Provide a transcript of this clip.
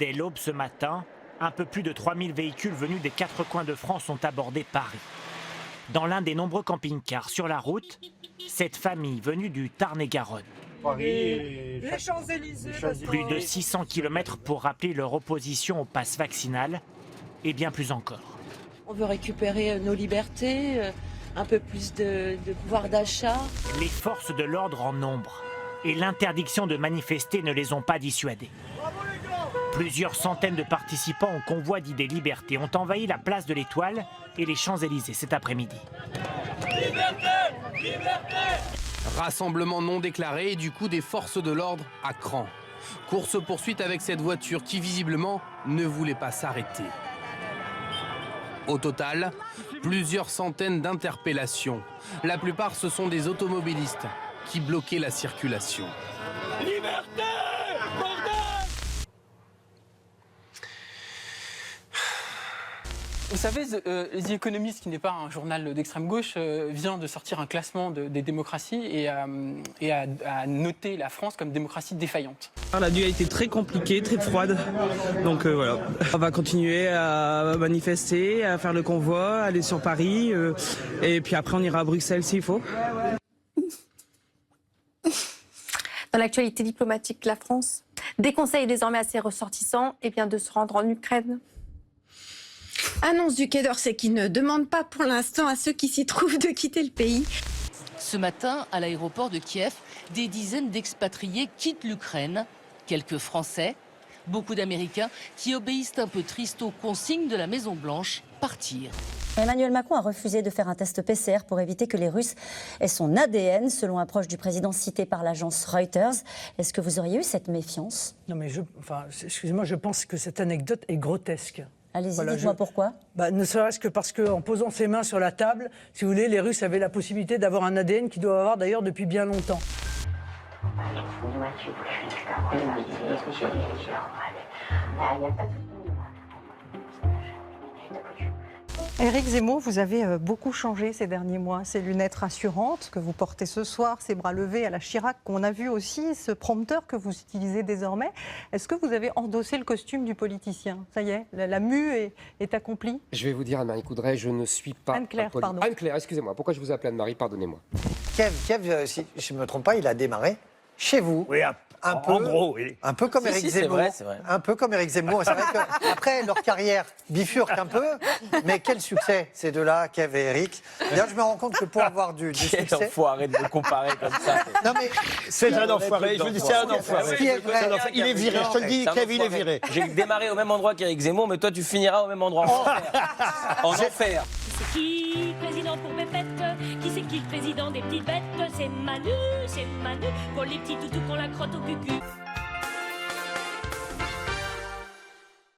Dès l'aube ce matin, un peu plus de 3000 véhicules venus des 4 coins de France ont abordé Paris. Dans l'un des nombreux camping-cars sur la route, cette famille venue du Tarn-et-Garonne. Les Champs-Élysées. Plus de 600 km pour rappeler leur opposition au pass vaccinal et bien plus encore. On veut récupérer nos libertés, un peu plus de pouvoir d'achat. Les forces de l'ordre en nombre et l'interdiction de manifester ne les ont pas dissuadés. Plusieurs centaines de participants au convoi d'idées liberté ont envahi la place de l'Étoile et les Champs-Élysées cet après-midi. Liberté ! Liberté ! Rassemblement non déclaré et du coup des forces de l'ordre à cran. Course-poursuite avec cette voiture qui visiblement ne voulait pas s'arrêter. Au total, plusieurs centaines d'interpellations. La plupart ce sont des automobilistes qui bloquaient la circulation. Liberté ! Bordel ! Vous savez, The Economist, qui n'est pas un journal d'extrême gauche, vient de sortir un classement des démocraties et a noté la France comme démocratie défaillante. La nuit a été très compliquée, très froide, donc voilà. On va continuer à manifester, à faire le convoi, aller sur Paris, et puis après on ira à Bruxelles s'il faut. Dans l'actualité diplomatique, la France déconseille désormais à ses ressortissants de se rendre en Ukraine. Annonce du Quai d'Orsay qui ne demande pas pour l'instant à ceux qui s'y trouvent de quitter le pays. Ce matin, à l'aéroport de Kiev, des dizaines d'expatriés quittent l'Ukraine. Quelques Français, beaucoup d'Américains qui obéissent un peu tristes aux consignes de la Maison-Blanche, partir. Emmanuel Macron a refusé de faire un test PCR pour éviter que les Russes aient son ADN, selon un proche du président cité par l'agence Reuters. Est-ce que vous auriez eu cette méfiance? Non mais excusez-moi, je pense que cette anecdote est grotesque. Allez-y, voilà, dites-moi pourquoi. Ne serait-ce que parce qu'en posant ses mains sur la table, si vous voulez, les Russes avaient la possibilité d'avoir un ADN qu'ils doivent avoir d'ailleurs depuis bien longtemps. Éric Zemmour, vous avez beaucoup changé ces derniers mois. Ces lunettes rassurantes que vous portez ce soir, ces bras levés à la Chirac qu'on a vu aussi, ce prompteur que vous utilisez désormais. Est-ce que vous avez endossé le costume du politicien? Ça y est, la mue est accomplie? Je vais vous dire, Anne-Marie Coudray, je ne suis pas... Anne-Claire, pardon. Anne-Claire, excusez-moi, pourquoi je vous appelle Anne-Marie? Pardonnez-moi. Kev, si je ne me trompe pas, il a démarré chez vous. Oui, un peu, en gros, oui. Un peu comme Éric Zemmour. C'est vrai. Un peu comme Éric Zemmour. C'est vrai qu'après, leur carrière bifurque un peu. Mais quel succès, ces deux-là, Kev et Éric. D'ailleurs, je me rends compte que pour avoir du succès... Il faut arrêter de me comparer comme ça. Non, mais... C'est un enfoiré, je vous dis, c'est un enfoiré. Il est viré, je te le dis, Kev, il est viré. J'ai démarré au même endroit qu'Éric Zemmour, mais toi, tu finiras au même endroit. En enfer. C'est qui le président pour Pépette? Qui c'est qui le président des petites bêtes? C'est Manu, pour les petits toutous qu'on la crotte au cucu.